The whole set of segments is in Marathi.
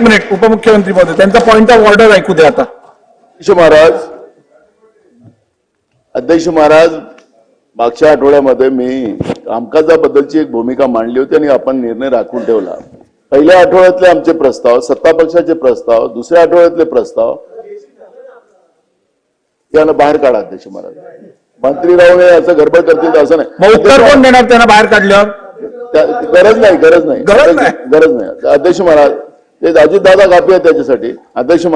मिनिट उपमुख्यमंत्री महोदय त्यांचा पॉइंट ऑफ ऑर्डर ऐकू द्या आता. अध्यक्ष महाराज, मागच्या आठवड्यामध्ये मी कामकाजाबद्दलची एक भूमिका मांडली होती आणि आपण निर्णय राखून ठेवला. पहिल्या आठवड्यातले आमचे प्रस्ताव, सत्ता पक्षाचे प्रस्ताव, दुसऱ्या आठवड्यातले प्रस्ताव यांना बाहेर काढा. अध्यक्ष महाराज, मंत्री राहून असं गडबड करतील असं नाही. मग उत्तर कोण देणार त्यांना बाहेर काढल्यावर? गरज नाही. अध्यक्ष महाराज, ते अजितदादा काफी आहे त्याच्यासाठी. अध्यक्ष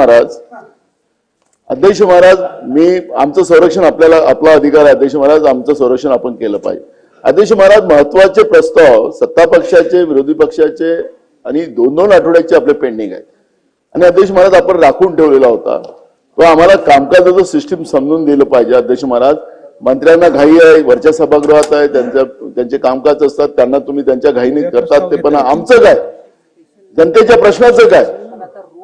महाराज, मी आमचं संरक्षण आपला अधिकार आहे. अध्यक्ष महाराज, आमचं संरक्षण आपण केलं पाहिजे. अध्यक्ष महाराज, महत्वाचे प्रस्ताव सत्ता पक्षाचे, विरोधी पक्षाचे आणि 2-2 आठवड्याचे आपले पेंडिंग आहेत. आणि अध्यक्ष महाराज, आपण राखून ठेवलेला होता तो आम्हाला कामकाजाचं सिस्टीम समजून दिलं पाहिजे. अध्यक्ष महाराज, मंत्र्यांना घाई आहे, वरच्या सभागृहात आहे, त्यांचे कामकाज असतात, त्यांना तुम्ही त्यांच्या घाईने करतात ते. पण आमचं काय, जनतेच्या प्रश्नाचं काय?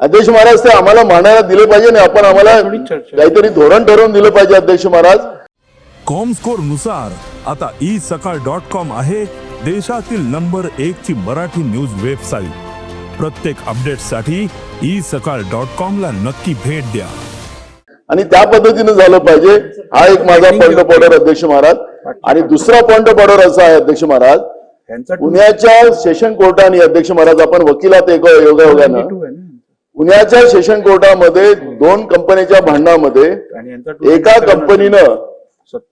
अध्यक्ष महाराज, ते आम्हाला मांडायला दिले पाहिजे आणि आपण आम्हाला काहीतरी धोरण ठरवून दिलं पाहिजे. अध्यक्ष महाराज, कॉमस्कोर नुसार आता isakal.com आहे देशातील नंबर 1 ची मराठी न्यूज वेबसाईट. प्रत्येक अपडेटसाठी isakal.com ला नक्की भेट द्या आणि त्या पद्धतीने झालं पाहिजे. हा एक माझा पॉइंट ऑफ ऑर्डर अध्यक्ष महाराज. आणि दुसरा पॉइंट ऑफ ऑर्डर असा आहे अध्यक्ष महाराज, पुण्याच्या सेशन कोर्टाने, अध्यक्ष महाराज, आपण वकिलात योगायोगानं पुण्याच्या सेशन कोर्टामध्ये 2 कंपनीच्या भांडणामध्ये एका कंपनीनं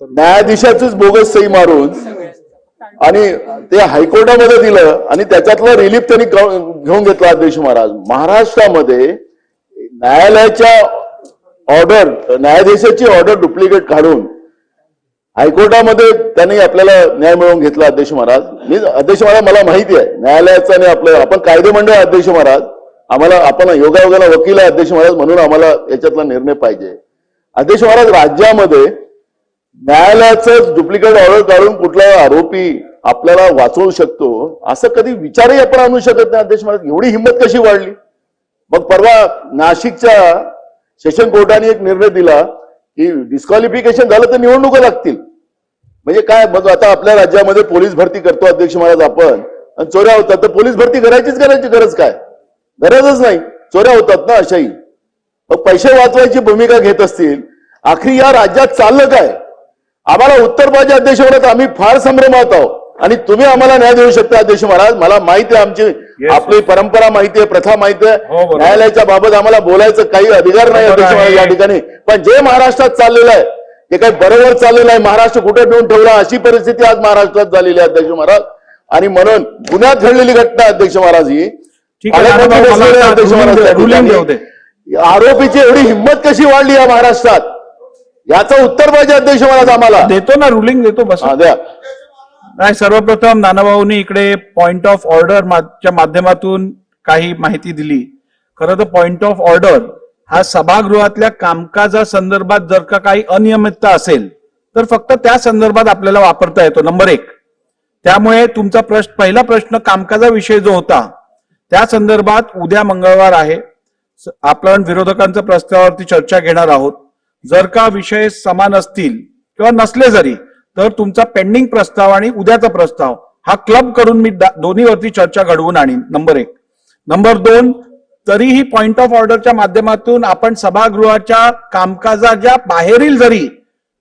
न्यायाधीशाचीच बोगस सही मारून आणि ते हायकोर्टामध्ये दिलं आणि त्याच्यातलं रिलीफ त्यांनी घेऊन घेतला. अध्यक्ष महाराज, महाराष्ट्रामध्ये न्यायाधीशाची ऑर्डर डुप्लिकेट काढून हायकोर्टामध्ये त्यांनी आपल्याला न्याय मिळवून घेतला. अध्यक्ष महाराज, मला माहिती आहे न्यायालयाचं आणि आपण कायदेमंडळ. अध्यक्ष महाराज, आपण योगायोगाला वकील आहे. अध्यक्ष महाराज, म्हणून आम्हाला याच्यातला निर्णय पाहिजे. अध्यक्ष महाराज, राज्यामध्ये न्यायालयाचं डुप्लिकेट ऑर्डर काढून कुठला आरोपी आपल्याला वाचवू शकतो असं कधी विचारही आपण आणू शकत नाही. अध्यक्ष महाराज, एवढी हिंमत कशी वाढली? मग परवा नाशिकच्या सेशन कोर्टाने एक निर्णय दिला की डिस्क्वालिफिकेशन झालं तर निवडणुका लागतील. म्हणजे काय? मग आता आपल्या राज्यामध्ये पोलीस भरती करतो अध्यक्ष महाराज आपण, आणि चोऱ्या होतात तर पोलीस भरती करायची गरज काय? गरजच नाही, चोऱ्या होतात ना अशाही. मग पैसे वाचवायची भूमिका घेत असतील, आखरी या राज्यात चाललं काय? आम्हाला उत्तर पाहिजे. अध्यक्ष महाराज, आम्ही फार संभ्रमात आहोत आणि तुम्ही आम्हाला न्याय देऊ शकता. अध्यक्ष महाराज, मला माहिती आहे, आमची आपली परंपरा माहिती आहे, प्रथा माहिती आहे. न्यायालयाच्या बाबत आम्हाला बोलायचं काही अधिकार नाही अध्यक्ष महाराज या ठिकाणी. पण जे महाराष्ट्रात चाललेलं आहे ते काही बरोबर चाललेलं आहे. महाराष्ट्र कुठे नेऊन ठेवला अशी परिस्थिती आज महाराष्ट्रात झालेली आहे अध्यक्ष महाराज. आणि म्हणून गुन्ह्यात घडलेली घटना अध्यक्ष महाराज ही अध्यक्ष महाराज, आरोपीची एवढी हिंमत कशी वाढली या महाराष्ट्रात याचं उत्तर पाहिजे. अध्यक्ष महाराज, आम्हाला देतो ना, रुलिंग देतो. बस द्या. नाही, सर्वप्रथम नानाभाऊंनी इकडे पॉइंट ऑफ ऑर्डरच्या माध्यमातून काही माहिती दिली. खरं तर पॉइंट ऑफ ऑर्डर हा सभागृहातल्या कामकाजासंदर्भात जर का काही अनियमितता असेल तर फक्त त्या संदर्भात आपल्याला वापरता येतो. नंबर 1. त्यामुळे तुमचा पहिला प्रश्न कामकाजाविषयी जो होता त्या संदर्भात उद्या मंगळवार आहे, आपण विरोधकांच्या प्रस्तावावरती चर्चा घेणार आहोत. जर का विषय समान असतील किंवा नसले जरी तर तुमचा पेंडिंग प्रस्ताव आणि उद्याचा प्रस्ताव हा क्लब करून मी दोन्हीवरती चर्चा घडवून आणीन. नंबर 1. नंबर 2, तरीही पॉइंट ऑफ ऑर्डरच्या माध्यमातून आपण सभागृहाच्या कामकाजाच्या बाहेरील जरी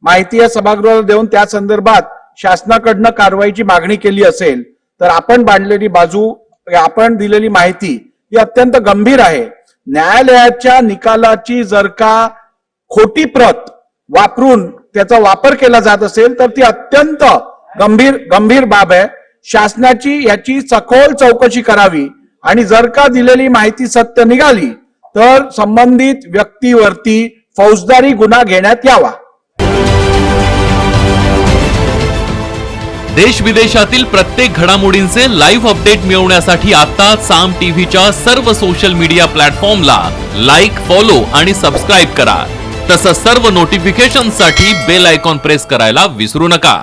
माहिती या सभागृहाला देऊन त्या संदर्भात शासनाकडनं कारवाईची मागणी केली असेल तर आपण मांडलेली बाजू, आपण दिलेली माहिती ही अत्यंत गंभीर आहे. न्यायालयाच्या निकालाची जर का खोटी प्रत वापरून त्याचा वापर केला जात असेल तर ती अत्यंत गंभीर बाब आहे. शासनाची याची सखोल चौकशी करावी आणि जर का दिलेली माहिती सत्य निघाली तर संबंधित व्यक्तीवरती फौजदारी गुन्हा घेण्यात यावा. देश विदेशातील प्रत्येक घडामोडींचे लाईव्ह अपडेट मिळवण्यासाठी आता साम टीव्हीच्या सर्व सोशल मीडिया प्लॅटफॉर्मला लाईक, फॉलो आणि सबस्क्राईब करा. तसंच सर्व नोटिफिकेशनसाठी बेल आयकॉन प्रेस करायला विसरू नका.